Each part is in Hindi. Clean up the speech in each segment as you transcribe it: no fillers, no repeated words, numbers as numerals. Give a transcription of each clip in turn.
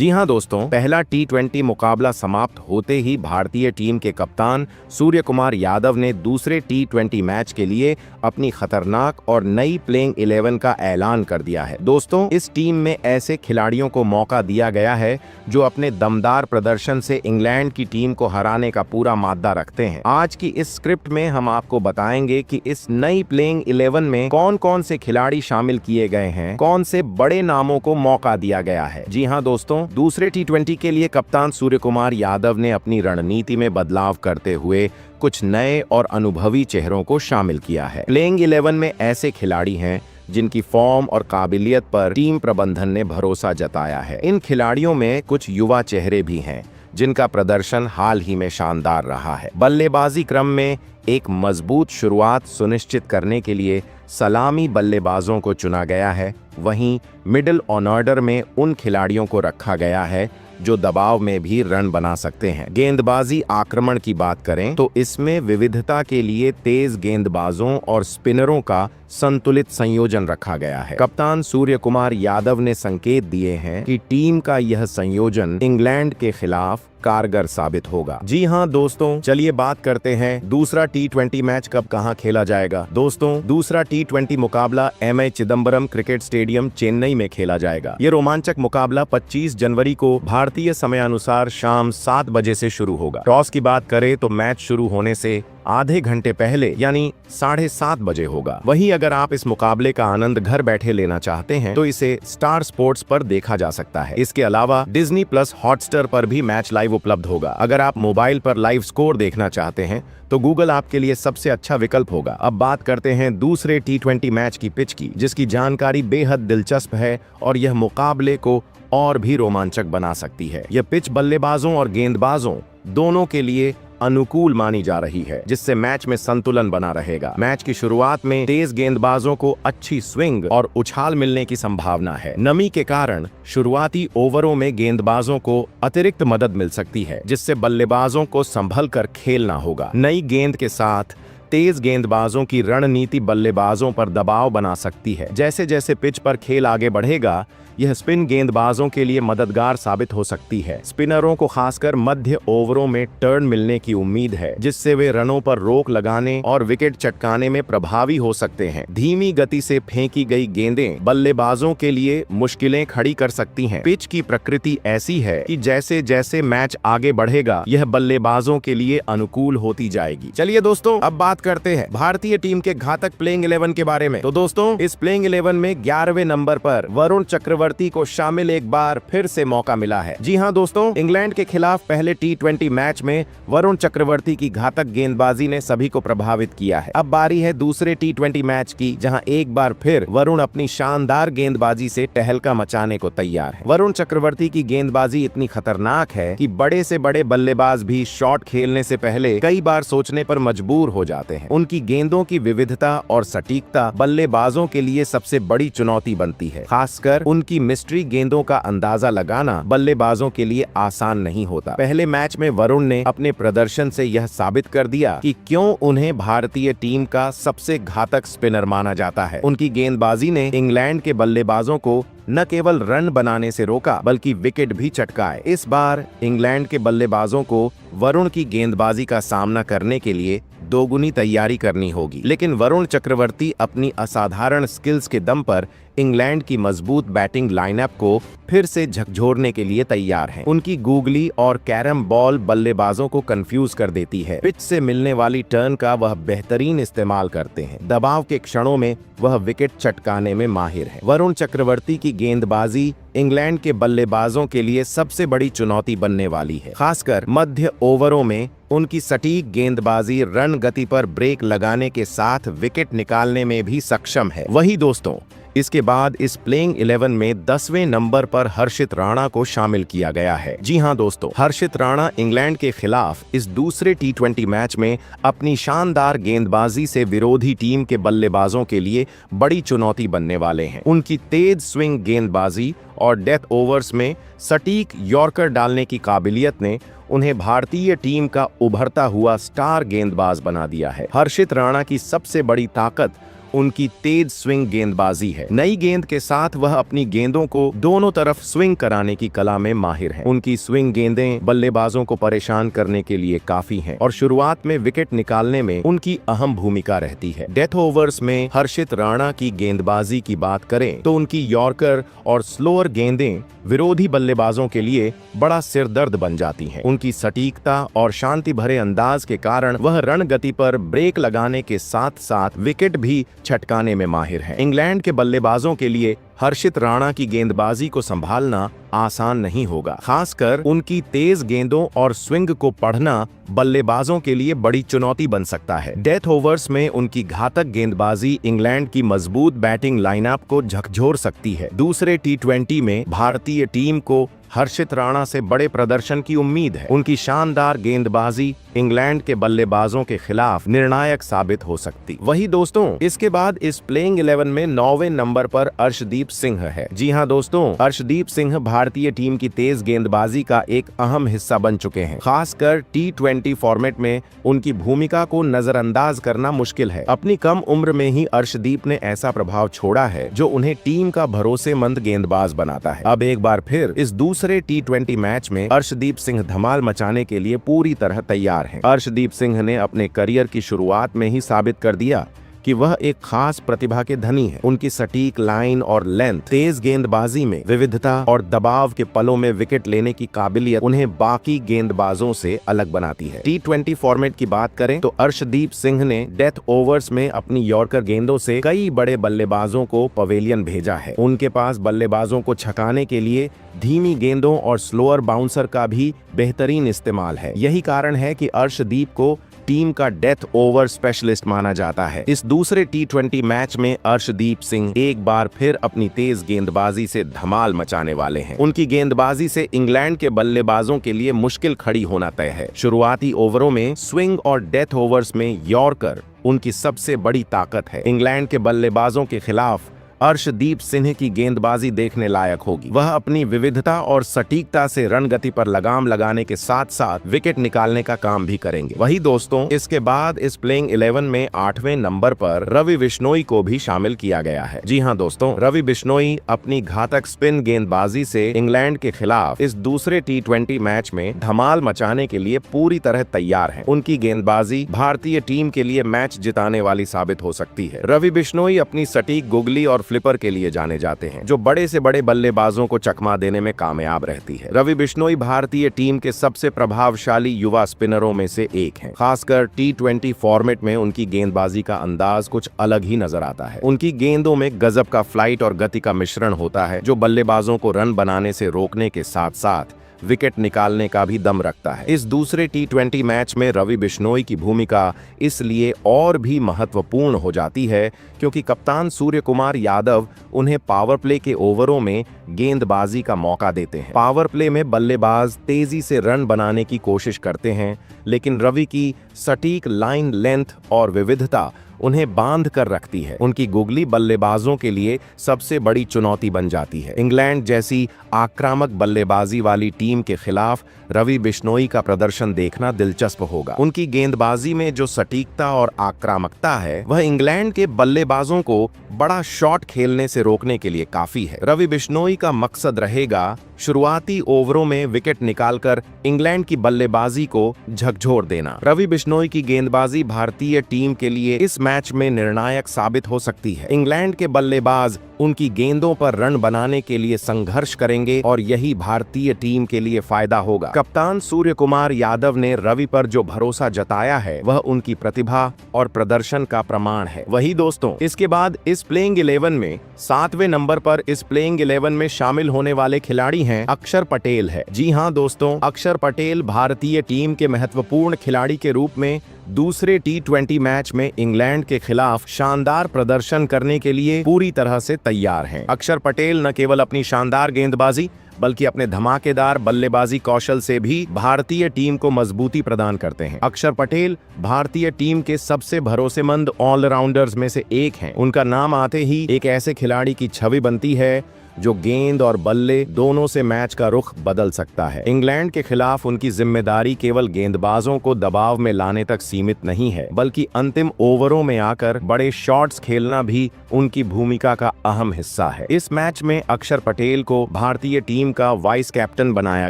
जी हां दोस्तों, पहला टी20 मुकाबला समाप्त होते ही भारतीय टीम के कप्तान सूर्य कुमार यादव ने दूसरे टी20 मैच के लिए अपनी खतरनाक और नई प्लेइंग 11 का ऐलान कर दिया है। दोस्तों, इस टीम में ऐसे खिलाड़ियों को मौका दिया गया है जो अपने दमदार प्रदर्शन से इंग्लैंड की टीम को हराने का पूरा मादा रखते हैं। आज की इस स्क्रिप्ट में हम आपको बताएंगे कि इस नई प्लेइंग 11 में कौन कौन से खिलाड़ी शामिल किए गए हैं, कौन से बड़े नामों को मौका दिया गया है। जी हाँ दोस्तों, दूसरे टी20 के लिए कप्तान सूर्य कुमार यादव ने अपनी रणनीति में बदलाव करते हुए कुछ नए और अनुभवी चेहरों को शामिल किया है। प्लेइंग 11 में ऐसे खिलाड़ी हैं जिनकी फॉर्म और काबिलियत पर टीम प्रबंधन ने भरोसा जताया है। इन खिलाड़ियों में कुछ युवा चेहरे भी हैं जिनका प्रदर्शन हाल ही में शानदार रहा है। बल्लेबाजी क्रम में एक मजबूत शुरुआत सुनिश्चित करने के लिए सलामी बल्लेबाजों को चुना गया है। वहीं मिडिल ऑर्डर में उन खिलाड़ियों को रखा गया है जो दबाव में भी रन बना सकते हैं। गेंदबाजी आक्रमण की बात करें तो इसमें विविधता के लिए तेज गेंदबाजों और स्पिनरों का संतुलित संयोजन रखा गया है। कप्तान सूर्य कुमार यादव ने संकेत दिए हैं कि टीम का यह संयोजन इंग्लैंड के खिलाफ कारगर साबित होगा। जी हां दोस्तों, चलिए बात करते हैं दूसरा टी20 मैच कब कहां खेला जाएगा। दोस्तों, दूसरा टी20 मुकाबला MA Chidambaram cricket stadium Chennai में खेला जाएगा। ये रोमांचक मुकाबला 25 जनवरी को भारतीय समयानुसार शाम 7 बजे से शुरू होगा। टॉस की बात करें तो मैच शुरू होने से आधे घंटे पहले यानी 7:30 बजे होगा। वहीं अगर आप इस मुकाबले का आनंद घर बैठे लेना चाहते हैं तो इसे स्टार स्पोर्ट्स पर देखा जा सकता है। इसके अलावा डिज्नी प्लस हॉटस्टार पर भी मैच लाइव उपलब्ध होगा। अगर आप मोबाइल पर लाइव स्कोर देखना चाहते हैं तो गूगल आपके लिए सबसे अच्छा विकल्प होगा। अब बात करते हैं दूसरे टी20 मैच की पिच की, जिसकी जानकारी बेहद दिलचस्प है और यह मुकाबले को और भी रोमांचक बना सकती है। यह पिच बल्लेबाजों और गेंदबाजों दोनों के लिए अनुकूल मानी जा रही है, जिससे मैच में संतुलन बना रहेगा। मैच की शुरुआत में तेज गेंदबाजों को अच्छी स्विंग और उछाल मिलने की संभावना है। नमी के कारण शुरुआती ओवरों में गेंदबाजों को अतिरिक्त मदद मिल सकती है, जिससे बल्लेबाजों को संभल कर खेलना होगा। नई गेंद के साथ तेज गेंदबाजों की रणनीति बल्लेबाजों पर दबाव बना सकती है। जैसे जैसे पिच पर खेल आगे बढ़ेगा, यह स्पिन गेंदबाजों के लिए मददगार साबित हो सकती है। स्पिनरों को खासकर मध्य ओवरों में टर्न मिलने की उम्मीद है, जिससे वे रनों पर रोक लगाने और विकेट चटकाने में प्रभावी हो सकते हैं। धीमी गति से फेंकी गई गेंदें बल्लेबाजों के लिए मुश्किलें खड़ी कर सकती हैं। पिच की प्रकृति ऐसी है कि जैसे जैसे मैच आगे बढ़ेगा, यह बल्लेबाजों के लिए अनुकूल होती जाएगी। चलिए दोस्तों, अब बात करते हैं भारतीय टीम के घातक प्लेइंग 11 के बारे में। तो दोस्तों, इस प्लेइंग 11 में 11वें नंबर पर वरुण चक्रवर्ती को शामिल एक बार फिर से मौका मिला है। जी हां दोस्तों, इंग्लैंड के खिलाफ पहले टी20 मैच में वरुण चक्रवर्ती की घातक गेंदबाजी ने सभी को प्रभावित किया है। अब बारी है दूसरे टी20 मैच की, जहां एक बार फिर वरुण अपनी शानदार गेंदबाजी से तहलका मचाने को तैयार है। वरुण चक्रवर्ती की गेंदबाजी इतनी खतरनाक है कि बड़े से बड़े बल्लेबाज भी शॉट खेलने से पहले कई बार सोचने पर मजबूर हो जाते हैं। उनकी गेंदों की विविधता और सटीकता बल्लेबाजों के लिए सबसे बड़ी चुनौती बनती है। खासकर उनकी मिस्ट्री गेंदों का अंदाजा लगाना बल्लेबाजों के लिए आसान नहीं होता। पहले मैच में वरुण ने अपने प्रदर्शन से यह साबित कर दिया कि क्यों उन्हें भारतीय टीम का सबसे घातक स्पिनर माना जाता है। उनकी गेंदबाजी ने इंग्लैंड के बल्लेबाजों को न केवल रन बनाने से रोका, बल्कि विकेट भी चटकाए। इस बार इंग्लैंड के बल्लेबाजों को वरुण की गेंदबाजी का सामना करने के लिए दोगुनी तैयारी करनी होगी। लेकिन वरुण चक्रवर्ती अपनी असाधारण स्किल्स के दम पर इंग्लैंड की मजबूत बैटिंग लाइनअप को फिर से झकझोरने के लिए तैयार हैं। उनकी गूगली और कैरम बॉल बल्लेबाजों को कंफ्यूज कर देती है। पिच से मिलने वाली टर्न का वह बेहतरीन इस्तेमाल करते हैं। दबाव के क्षणों में वह विकेट चटकाने में माहिर है। वरुण चक्रवर्ती की गेंदबाजी इंग्लैंड के बल्लेबाजों के लिए सबसे बड़ी चुनौती बनने वाली है। खासकर मध्य ओवरों में उनकी सटीक गेंदबाजी रन गति पर ब्रेक लगाने के साथ विकेट निकालने में भी सक्षम है। वही दोस्तों, इसके बाद इस प्लेइंग 11 में 10वें नंबर पर हर्षित राणा को शामिल किया गया है। जी हां दोस्तों, हर्षित राणा इंग्लैंड के खिलाफ इस दूसरे टी20 मैच में अपनी शानदार गेंदबाजी से विरोधी टीम के बल्लेबाजों के लिए बड़ी चुनौती बनने वाले हैं। उनकी तेज स्विंग गेंदबाजी और डेथ ओवर्स में सटीक यॉर्कर डालने की काबिलियत ने उन्हें भारतीय टीम का उभरता हुआ स्टार गेंदबाज बना दिया है। हर्षित राणा की सबसे बड़ी ताकत उनकी तेज स्विंग गेंदबाजी है। नई गेंद के साथ वह अपनी गेंदों को दोनों तरफ स्विंग कराने की कला में माहिर हैं। उनकी स्विंग गेंदें बल्लेबाजों को परेशान करने के लिए काफी हैं और शुरुआत में विकेट निकालने में उनकी अहम भूमिका रहती है। डेथ ओवर्स में हर्षित राणा की गेंदबाजी की बात करें तो उनकी यॉर्कर और स्लोअर गेंदें विरोधी बल्लेबाजों के लिए बड़ा सिरदर्द बन जाती हैं। उनकी सटीकता और शांति भरे अंदाज के कारण वह रन गति पर ब्रेक लगाने के साथ साथ विकेट भी छटकाने में माहिर हैं। इंग्लैंड के बल्लेबाजों के लिए हर्षित राणा की गेंदबाजी को संभालना आसान नहीं होगा। खासकर उनकी तेज गेंदों और स्विंग को पढ़ना बल्लेबाजों के लिए बड़ी चुनौती बन सकता है। डेथ ओवर्स में उनकी घातक गेंदबाजी इंग्लैंड की मजबूत बैटिंग लाइनअप को झकझोर सकती है। दूसरे टी20 में भारतीय टीम को हर्षित राणा से बड़े प्रदर्शन की उम्मीद है। उनकी शानदार गेंदबाजी इंग्लैंड के बल्लेबाजों के खिलाफ निर्णायक साबित हो सकती। वही दोस्तों, इसके बाद इस प्लेइंग 11 में 9वें नंबर पर अर्शदीप सिंह है। जी हाँ दोस्तों, अर्शदीप सिंह भारतीय टीम की तेज गेंदबाजी का एक अहम हिस्सा बन चुके हैं। खासकर टी20 फॉर्मेट में उनकी भूमिका को नजरअंदाज करना मुश्किल है। अपनी कम उम्र में ही अर्शदीप ने ऐसा प्रभाव छोड़ा है जो उन्हें टीम का भरोसेमंद गेंदबाज बनाता है। अब एक बार फिर इस दूसरे टी20 मैच में अर्शदीप सिंह धमाल मचाने के लिए पूरी तरह तैयार हैं। अर्शदीप सिंह ने अपने करियर की शुरुआत में ही साबित कर दिया कि वह एक खास प्रतिभा के धनी है। उनकी सटीक लाइन और लेंथ, तेज गेंदबाजी में विविधता और दबाव के पलों में विकेट लेने की काबिलियत उन्हें बाकी गेंदबाजों से अलग बनाती है। टी20 फॉर्मेट की बात करें तो अर्शदीप सिंह ने डेथ ओवर्स में अपनी यॉर्कर गेंदों से कई बड़े बल्लेबाजों को पवेलियन भेजा है। उनके पास बल्लेबाजों को छकाने के लिए धीमी गेंदों और स्लोअर बाउंसर का भी बेहतरीन इस्तेमाल है। यही कारण है कि अर्शदीप को टीम का डेथ ओवर स्पेशलिस्ट माना जाता है। इस दूसरे टी20 मैच में अर्शदीप सिंह एक बार फिर अपनी तेज गेंदबाजी से धमाल मचाने वाले हैं। उनकी गेंदबाजी से इंग्लैंड के बल्लेबाजों के लिए मुश्किल खड़ी होना तय है। शुरुआती ओवरों में स्विंग और डेथ ओवर्स में यॉर्कर उनकी सबसे बड़ी ताकत है। इंग्लैंड के बल्लेबाजों के खिलाफ अर्शदीप सिंह की गेंदबाजी देखने लायक होगी। वह अपनी विविधता और सटीकता से रन गति पर लगाम लगाने के साथ साथ विकेट निकालने का काम भी करेंगे। वही दोस्तों, इसके बाद इस प्लेइंग 11 में 8वें नंबर पर रवि बिश्नोई को भी शामिल किया गया है। जी हाँ दोस्तों, रवि बिश्नोई अपनी घातक स्पिन गेंदबाजी से इंग्लैंड के खिलाफ इस दूसरे टी20 मैच में धमाल मचाने के लिए पूरी तरह तैयार है। उनकी गेंदबाजी भारतीय टीम के लिए मैच जिताने वाली साबित हो सकती है। रवि बिश्नोई अपनी सटीक गुगली और फ्लिपर के लिए जाने जाते हैं, जो बड़े से बड़े बल्लेबाजों को चकमा देने में कामयाब रहती है। रवि बिश्नोई भारतीय टीम के सबसे प्रभावशाली युवा स्पिनरों में से एक हैं। खासकर टी20 फॉर्मेट में उनकी गेंदबाजी का अंदाज कुछ अलग ही नजर आता है। उनकी गेंदों में गजब का फ्लाइट और गति का मिश्रण होता है, जो बल्लेबाजों को रन बनाने से रोकने के साथ साथ विकेट निकालने का भी दम रखता है। इस दूसरे टी20 मैच में रवि बिश्नोई की भूमिका इसलिए और भी महत्वपूर्ण हो जाती है क्योंकि कप्तान सूर्य कुमार यादव उन्हें पावर प्ले के ओवरों में गेंदबाजी का मौका देते हैं। पावर प्ले में बल्लेबाज तेजी से रन बनाने की कोशिश करते हैं, लेकिन रवि की सटीक लाइन लेंथ और विविधता उन्हें बांध कर रखती है। उनकी गुगली बल्लेबाजों के लिए सबसे बड़ी चुनौती बन जाती है। इंग्लैंड जैसी आक्रामक बल्लेबाजी वाली टीम के खिलाफ रवि बिश्नोई का प्रदर्शन देखना दिलचस्प होगा। उनकी गेंदबाजी में जो सटीकता और आक्रामकता है, वह इंग्लैंड के बल्लेबाजों को बड़ा शॉट खेलने से रोकने के लिए काफी है। रवि बिश्नोई का मकसद रहेगा शुरुआती ओवरों में विकेट निकालकर इंग्लैंड की बल्लेबाजी को झकझोर देना। रवि बिश्नोई की गेंदबाजी भारतीय टीम के लिए इस मैच में निर्णायक साबित हो सकती है। इंग्लैंड के बल्लेबाज उनकी गेंदों पर रन बनाने के लिए संघर्ष करेंगे और यही भारतीय टीम के लिए फायदा होगा। कप्तान सूर्य कुमार यादव ने रवि पर जो भरोसा जताया है, वह उनकी प्रतिभा और प्रदर्शन का प्रमाण है। वही दोस्तों, इसके बाद इस प्लेइंग 11 में 7वें नंबर पर इस प्लेइंग 11 में शामिल होने वाले खिलाड़ी हैं अक्षर पटेल है। जी हाँ दोस्तों, अक्षर पटेल भारतीय टीम के महत्वपूर्ण खिलाड़ी के रूप में दूसरे टी20 मैच में इंग्लैंड के खिलाफ शानदार प्रदर्शन करने के लिए पूरी तरह से तैयार हैं। अक्षर पटेल न केवल अपनी शानदार गेंदबाजी बल्कि अपने धमाकेदार बल्लेबाजी कौशल से भी भारतीय टीम को मजबूती प्रदान करते हैं। अक्षर पटेल भारतीय टीम के सबसे भरोसेमंद ऑलराउंडर्स में से एक हैं। उनका नाम आते ही एक ऐसे खिलाड़ी की छवि बनती है जो गेंद और बल्ले दोनों से मैच का रुख बदल सकता है। इंग्लैंड के खिलाफ उनकी जिम्मेदारी केवल गेंदबाजों को दबाव में लाने तक सीमित नहीं है, बल्कि अंतिम ओवरों में आकर बड़े शॉट्स खेलना भी उनकी भूमिका का अहम हिस्सा है। इस मैच में अक्षर पटेल को भारतीय टीम का वाइस कैप्टन बनाया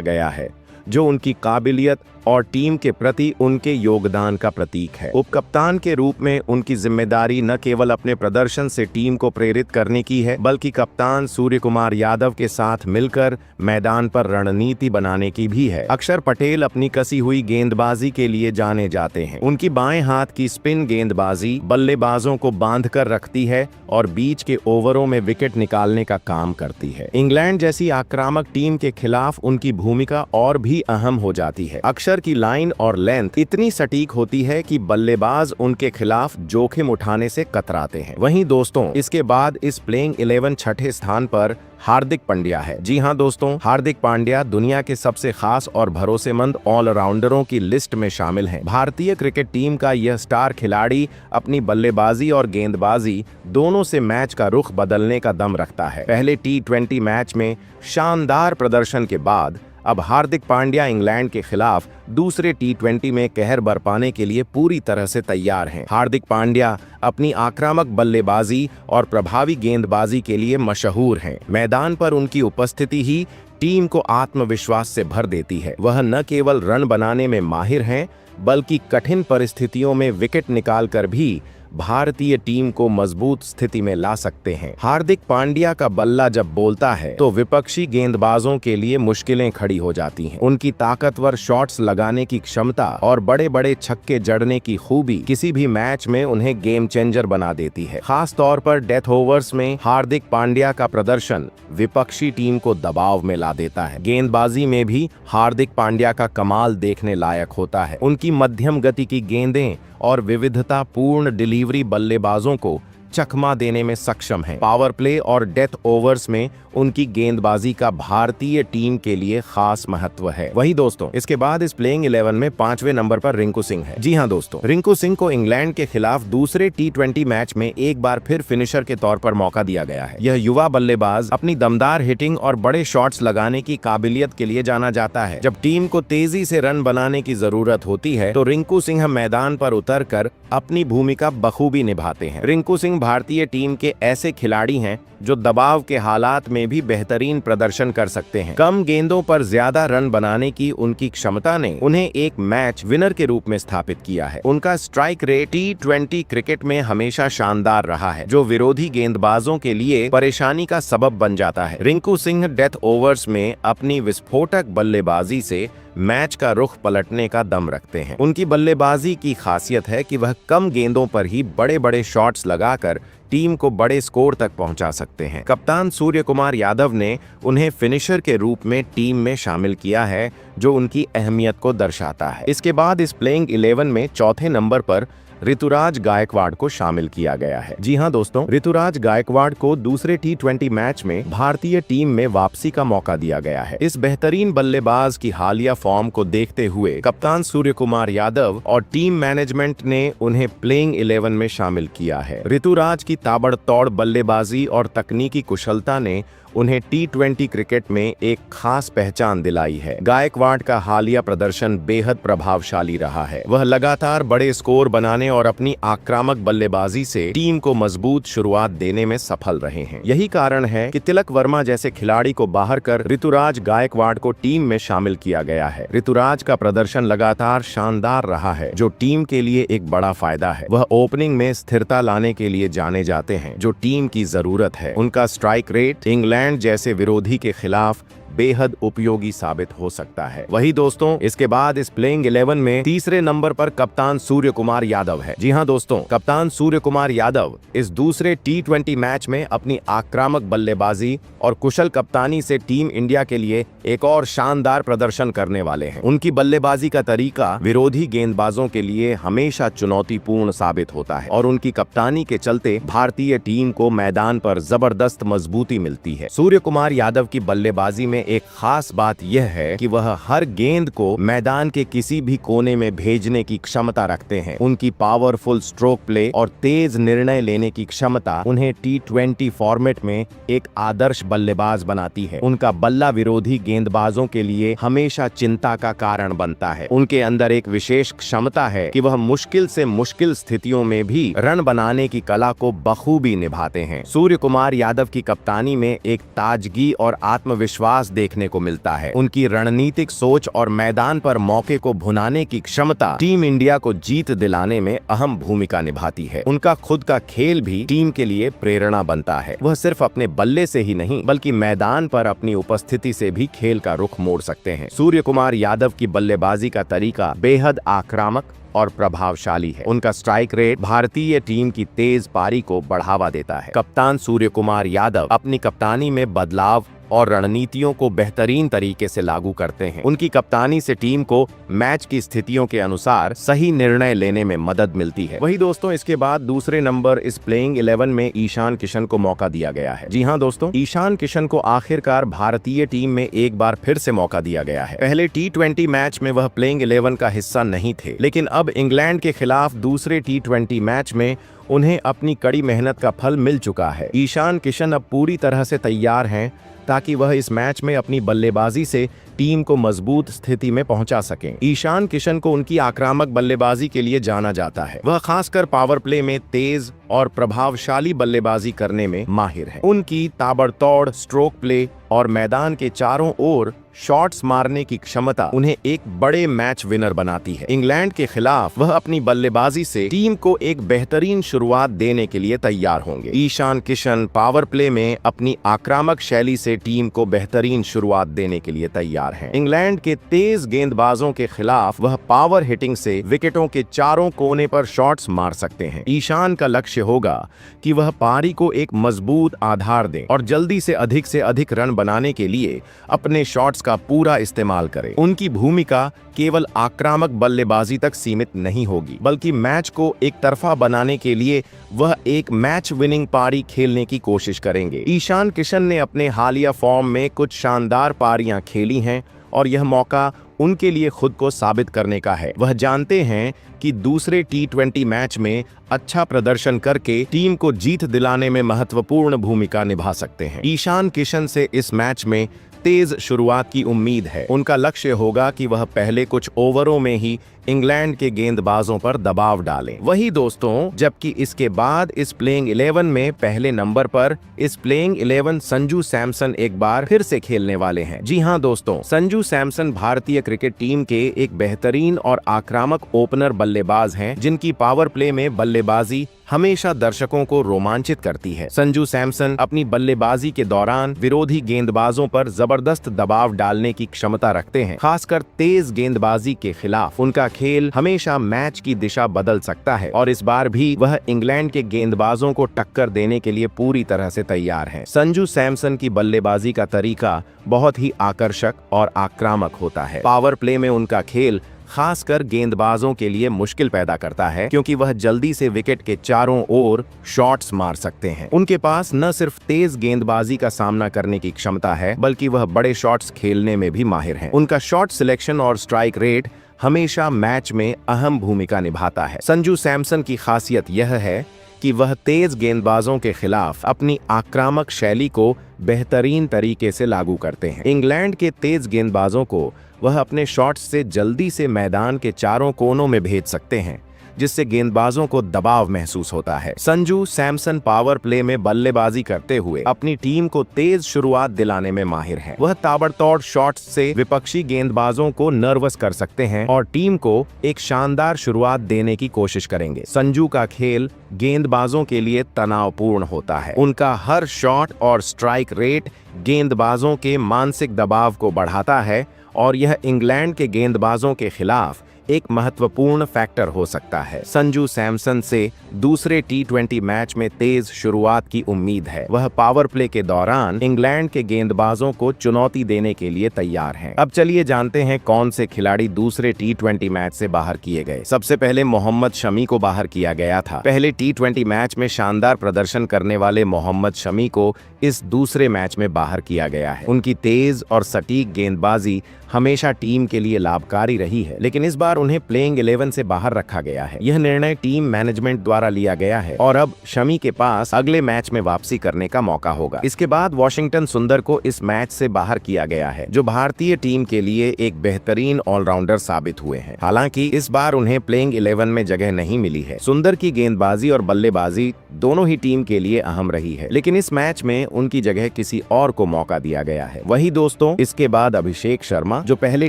गया है, जो उनकी काबिलियत और टीम के प्रति उनके योगदान का प्रतीक है। उपकप्तान के रूप में उनकी जिम्मेदारी न केवल अपने प्रदर्शन से टीम को प्रेरित करने की है, बल्कि कप्तान सूर्य कुमार यादव के साथ मिलकर मैदान पर रणनीति बनाने की भी है। अक्षर पटेल अपनी कसी हुई गेंदबाजी के लिए जाने जाते हैं। उनकी बाएं हाथ की स्पिन गेंदबाजी बल्लेबाजों को बांध कर रखती है और बीच के ओवरों में विकेट निकालने का काम करती है। इंग्लैंड जैसी आक्रामक टीम के खिलाफ उनकी भूमिका और भी अहम हो जाती है। अक्षर की लाइन और लेंथ इतनी सटीक होती है कि बल्लेबाज उनके खिलाफ जोखिम उठाने से कतराते हैं। वहीं दोस्तों, इसके बाद इस प्लेइंग 11 छठे स्थान पर हार्दिक पांड्या है। जी हां दोस्तों, हार्दिक पांड्या दुनिया के सबसे खास और भरोसेमंद ऑलराउंडरों की लिस्ट में शामिल हैं। भारतीय क्रिकेट टीम का यह स्टार खिलाड़ी अपनी बल्लेबाजी और गेंदबाजी दोनों से मैच का रुख बदलने का दम रखता है। पहले T20 मैच में शानदार प्रदर्शन के बाद अब हार्दिक पांड्या इंग्लैंड के खिलाफ दूसरे T20 में कहर बरपाने के लिए पूरी तरह से तैयार हैं। हार्दिक पांड्या अपनी आक्रामक बल्लेबाजी और प्रभावी गेंदबाजी के लिए मशहूर हैं। मैदान पर उनकी उपस्थिति ही टीम को आत्मविश्वास से भर देती है। वह न केवल रन बनाने में माहिर हैं, बल्कि कठिन परिस्थितियों में विकेट निकालकर भी भारतीय टीम को मजबूत स्थिति में ला सकते हैं। हार्दिक पांड्या का बल्ला जब बोलता है तो विपक्षी गेंदबाजों के लिए मुश्किलें खड़ी हो जाती हैं। उनकी ताकतवर शॉट्स लगाने की क्षमता और बड़े बड़े छक्के जड़ने की खूबी किसी भी मैच में उन्हें गेम चेंजर बना देती है। खास तौर पर डेथ ओवर्स में हार्दिक पांड्या का प्रदर्शन विपक्षी टीम को दबाव में ला देता है। गेंदबाजी में भी हार्दिक पांड्या का कमाल देखने लायक होता है। उनकी मध्यम गति की गेंदें और विविधता पूर्ण डिलीवरी बल्लेबाजों को चकमा देने में सक्षम है। पावर प्ले और डेथ ओवर्स में उनकी गेंदबाजी का भारतीय टीम के लिए खास महत्व है। वही दोस्तों, इसके बाद इस प्लेइंग 11 में 5वें नंबर पर रिंकू सिंह है। जी हां दोस्तों, रिंकू सिंह को इंग्लैंड के खिलाफ दूसरे T20 मैच में एक बार फिर फिनिशर के तौर पर मौका दिया गया है। यह युवा बल्लेबाज अपनी दमदार हिटिंग और बड़े शॉट्स लगाने की काबिलियत के लिए जाना जाता है। जब टीम को तेजी से रन बनाने की जरूरत होती है तो रिंकू सिंह मैदान पर उतरकर अपनी भूमिका बखूबी निभाते हैं। रिंकू सिंह भारतीय टीम के ऐसे खिलाड़ी हैं जो दबाव के हालात में भी बेहतरीन प्रदर्शन कर सकते हैं। कम गेंदों पर ज्यादा रन बनाने की उनकी क्षमता ने उन्हें एक मैच विनर के रूप में स्थापित किया है। उनका स्ट्राइक रेट T20 क्रिकेट में हमेशा शानदार रहा है, जो विरोधी गेंदबाजों के लिए परेशानी का सबब बन जाता है। रिंकू सिंह डेथ ओवर्स में अपनी विस्फोटक बल्लेबाजी से मैच का रुख पलटने का दम रखते हैं। उनकी बल्लेबाजी की खासियत है कि वह कम गेंदों पर ही बड़े बड़े शॉट्स लगाकर टीम को बड़े स्कोर तक पहुंचा सकते हैं। कप्तान सूर्य कुमार यादव ने उन्हें फिनिशर के रूप में टीम में शामिल किया है, जो उनकी अहमियत को दर्शाता है। इसके बाद इस प्लेइंग 11 में चौथे नंबर पर ऋतुराज गायकवाड़ को शामिल किया गया है। जी हां दोस्तों, ऋतुराज गायकवाड़ को दूसरे T20 मैच में भारतीय टीम में वापसी का मौका दिया गया है। इस बेहतरीन बल्लेबाज की हालिया फॉर्म को देखते हुए कप्तान सूर्य कुमार यादव और टीम मैनेजमेंट ने उन्हें प्लेइंग 11 में शामिल किया है। ऋतुराज की ताबड़तोड़ बल्लेबाजी और तकनीकी कुशलता ने उन्हें T20 क्रिकेट में एक खास पहचान दिलाई है। गायकवाड़ का हालिया प्रदर्शन बेहद प्रभावशाली रहा है। वह लगातार बड़े स्कोर बनाने और अपनी आक्रामक बल्लेबाजी से टीम को मजबूत शुरुआत देने में सफल रहे हैं। यही कारण है कि तिलक वर्मा जैसे खिलाड़ी को बाहर कर ऋतुराज गायकवाड़ को टीम में शामिल किया गया है। ऋतुराज का प्रदर्शन लगातार शानदार रहा है, जो टीम के लिए एक बड़ा फायदा है। वह ओपनिंग में स्थिरता लाने के लिए जाने जाते हैं, जो टीम की जरूरत है। उनका स्ट्राइक रेट इंग्लैंड जैसे विरोधी के खिलाफ बेहद उपयोगी साबित हो सकता है। वही दोस्तों, इसके बाद इस प्लेइंग 11 में तीसरे नंबर पर कप्तान सूर्य कुमार यादव है। जी हां दोस्तों, कप्तान सूर्य कुमार यादव इस दूसरे T20 मैच में अपनी आक्रामक बल्लेबाजी और कुशल कप्तानी से टीम इंडिया के लिए एक और शानदार प्रदर्शन करने वाले हैं। उनकी बल्लेबाजी का तरीका विरोधी गेंदबाजों के लिए हमेशा चुनौतीपूर्ण साबित होता है और उनकी कप्तानी के चलते भारतीय टीम को मैदान पर जबरदस्त मजबूती मिलती है। सूर्य कुमार यादव की बल्लेबाजी में एक खास बात यह है कि वह हर गेंद को मैदान के किसी भी कोने में भेजने की क्षमता रखते हैं। उनकी पावरफुल स्ट्रोक प्ले और तेज निर्णय लेने की क्षमता उन्हें T20 फॉर्मेट में एक आदर्श बल्लेबाज बनाती है। उनका बल्ला विरोधी गेंदबाजों के लिए हमेशा चिंता का कारण बनता है। उनके अंदर एक विशेष क्षमता है कि वह मुश्किल से मुश्किल स्थितियों में भी रन बनाने की कला को बखूबी निभाते हैं। सूर्य कुमार यादव की कप्तानी में एक ताजगी और आत्मविश्वास देखने को मिलता है। उनकी रणनीतिक सोच और मैदान पर मौके को भुनाने की क्षमता टीम इंडिया को जीत दिलाने में अहम भूमिका निभाती है। उनका खुद का खेल भी टीम के लिए प्रेरणा बनता है। वह सिर्फ अपने बल्ले से ही नहीं बल्कि मैदान पर अपनी उपस्थिति से भी खेल का रुख मोड़ सकते हैं। सूर्य कुमार यादव की बल्लेबाजी का तरीका बेहद आक्रामक और प्रभावशाली है। उनका स्ट्राइक रेट भारतीय टीम की तेज पारी को बढ़ावा देता है। कप्तान सूर्य कुमार यादव अपनी कप्तानी में बदलाव और रणनीतियों को बेहतरीन तरीके से लागू करते हैं। उनकी कप्तानी से टीम को मैच की स्थितियों के अनुसार सही निर्णय लेने में मदद मिलती है। वही दोस्तों, इसके बाद दूसरे नंबर इस प्लेइंग 11 में ईशान किशन को मौका दिया गया है। जी हाँ दोस्तों, ईशान किशन को आखिरकार भारतीय टीम में एक बार फिर से मौका दिया गया है। पहले T20 मैच में वह प्लेइंग 11 का हिस्सा नहीं थे, लेकिन अब इंग्लैंड के खिलाफ दूसरे T20 मैच में उन्हें अपनी कड़ी मेहनत का फल मिल चुका है। ईशान किशन अब पूरी तरह से तैयार हैं ताकि वह इस मैच में अपनी बल्लेबाजी से टीम को मजबूत स्थिति में पहुंचा सकें। ईशान किशन को उनकी आक्रामक बल्लेबाजी के लिए जाना जाता है। वह खासकर पावर प्ले में तेज और प्रभावशाली बल्लेबाजी करने में माहिर है। उनकी ताबड़तोड़ स्ट्रोक प्ले और मैदान के चारों ओर शॉट्स मारने की क्षमता उन्हें एक बड़े मैच विनर बनाती है। इंग्लैंड के खिलाफ वह अपनी बल्लेबाजी से टीम को एक बेहतरीन शुरुआत देने के लिए तैयार होंगे। ईशान किशन पावर प्ले में अपनी आक्रामक शैली से टीम को बेहतरीन शुरुआत देने के लिए तैयार हैं। इंग्लैंड के तेज गेंदबाजों के खिलाफ वह पावर हिटिंग से विकेटों के चारों कोने पर शॉट्स मार सकते हैं। ईशान का लक्ष्य होगा कि वह पारी को एक मजबूत आधार दें और जल्दी से अधिक रन बनाने के लिए अपने शॉट्स का पूरा इस्तेमाल करें। उनकी भूमिका केवल आक्रामक बल्लेबाजी तक सीमित नहीं होगी, बल्कि मैच को एक तरफा बनाने के लिए वह एक मैच विनिंग पारी खेलने की कोशिश करेंगे। ईशान किशन ने अपने हालिया फॉर्म में कुछ शानदार पारियां खेली हैं और यह मौका उनके लिए खुद को साबित करने का है। वह जानते हैं कि दूसरे T20 मैच में अच्छा प्रदर्शन करके टीम को जीत दिलाने में महत्वपूर्ण भूमिका निभा सकते हैं। ईशान किशन से इस मैच में तेज शुरुआत की उम्मीद है। उनका लक्ष्य होगा कि वह पहले कुछ ओवरों में ही इंग्लैंड के गेंदबाजों पर दबाव डालें। वही दोस्तों, जबकि इसके बाद इस प्लेइंग 11 में पहले नंबर पर इस प्लेइंग 11 संजू सैमसन एक बार फिर से खेलने वाले हैं। जी हाँ दोस्तों, संजू सैमसन भारतीय क्रिकेट टीम के एक बेहतरीन और आक्रामक ओपनर बल्लेबाज हैं, जिनकी पावर प्ले में बल्लेबाजी हमेशा दर्शकों को रोमांचित करती है। संजू सैमसन अपनी बल्लेबाजी के दौरान विरोधी गेंदबाजों पर जबरदस्त दबाव डालने की क्षमता रखते हैं। खासकर तेज गेंदबाजी के खिलाफ उनका खेल हमेशा मैच की दिशा बदल सकता है और इस बार भी वह इंग्लैंड के गेंदबाजों को टक्कर देने के लिए पूरी तरह से तैयार है। संजू सैमसन की बल्लेबाजी का तरीका बहुत ही आकर्षक और आक्रामक होता है। पावर प्ले में उनका खेल खासकर गेंदबाजों के लिए मुश्किल पैदा करता है, क्योंकि वह जल्दी से विकेट के चारों ओर शॉट्स मार सकते हैं। उनके पास न सिर्फ तेज गेंदबाजी का सामना करने की क्षमता है, बल्कि वह बड़े शॉट्स खेलने में भी माहिर हैं। उनका शॉट सिलेक्शन और स्ट्राइक रेट हमेशा मैच में अहम भूमिका निभाता है। संजू सैमसन की खासियत यह है कि वह तेज गेंदबाजों के खिलाफ अपनी आक्रामक शैली को बेहतरीन तरीके से लागू करते हैं। इंग्लैंड के तेज गेंदबाजों को वह अपने शॉट्स से जल्दी से मैदान के चारों कोनों में भेज सकते हैं, जिससे गेंदबाजों को दबाव महसूस होता है। संजू सैमसन पावर प्ले में बल्लेबाजी करते हुए अपनी टीम को तेज शुरुआत दिलाने में माहिर हैं। वह ताबड़तोड़ शॉट्स से विपक्षी गेंदबाजों को नर्वस कर सकते हैं और टीम को एक शानदार शुरुआत देने की कोशिश करेंगे। संजू का खेल गेंदबाजों के लिए तनावपूर्ण होता है। उनका हर शॉट और स्ट्राइक रेट गेंदबाजों के मानसिक दबाव को बढ़ाता है और यह इंग्लैंड के गेंदबाजों के खिलाफ एक महत्वपूर्ण फैक्टर हो सकता है। संजू सैमसन से दूसरे T20 मैच में तेज शुरुआत की उम्मीद है। वह पावर प्ले के दौरान इंग्लैंड के गेंदबाजों को चुनौती देने के लिए तैयार हैं। अब चलिए जानते हैं कौन से खिलाड़ी दूसरे T20 मैच से बाहर किए गए। सबसे पहले मोहम्मद शमी को बाहर किया गया था। पहले T20 मैच में शानदार प्रदर्शन करने वाले मोहम्मद शमी को इस दूसरे मैच में बाहर किया गया है। उनकी तेज और सटीक गेंदबाजी हमेशा टीम के लिए लाभकारी रही है, लेकिन इस बार उन्हें प्लेइंग 11 से बाहर रखा गया है। यह निर्णय टीम मैनेजमेंट द्वारा लिया गया है और अब शमी के पास अगले मैच में वापसी करने का मौका होगा। इसके बाद वॉशिंगटन सुंदर को इस मैच से बाहर किया गया है, जो भारतीय टीम के लिए एक बेहतरीन ऑलराउंडर साबित हुए हैं। हालांकि इस बार उन्हें प्लेइंग 11 में जगह नहीं मिली है। सुंदर की गेंदबाजी और बल्लेबाजी दोनों ही टीम के लिए अहम रही है, लेकिन इस मैच में उनकी जगह किसी और को मौका दिया गया है। वही दोस्तों, इसके बाद अभिषेक शर्मा, जो पहले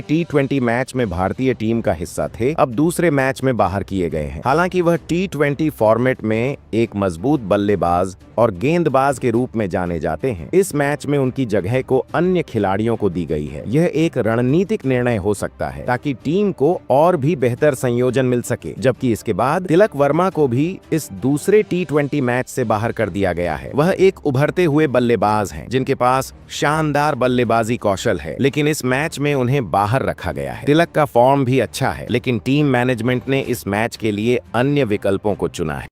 T20 मैच में भारतीय टीम का हिस्सा थे, अब दूसरे मैच में बाहर किए गए हैं। हालांकि वह T20 फॉर्मेट में एक मजबूत बल्लेबाज और गेंदबाज के रूप में जाने जाते हैं। इस मैच में उनकी जगह को अन्य खिलाड़ियों को दी गई है। यह एक रणनीतिक निर्णय हो सकता है ताकि टीम को और भी बेहतर संयोजन मिल सके। जबकि इसके बाद तिलक वर्मा को भी इस दूसरे T20 मैच से बाहर कर दिया गया है। वह एक उभरते हुए बल्लेबाज हैं, जिनके पास शानदार बल्लेबाजी कौशल है, लेकिन इस मैच में उन्हें बाहर रखा गया है। तिलक का फॉर्म भी अच्छा है, लेकिन टीम मैनेजमेंट ने इस मैच के लिए अन्य विकल्पों को चुना है।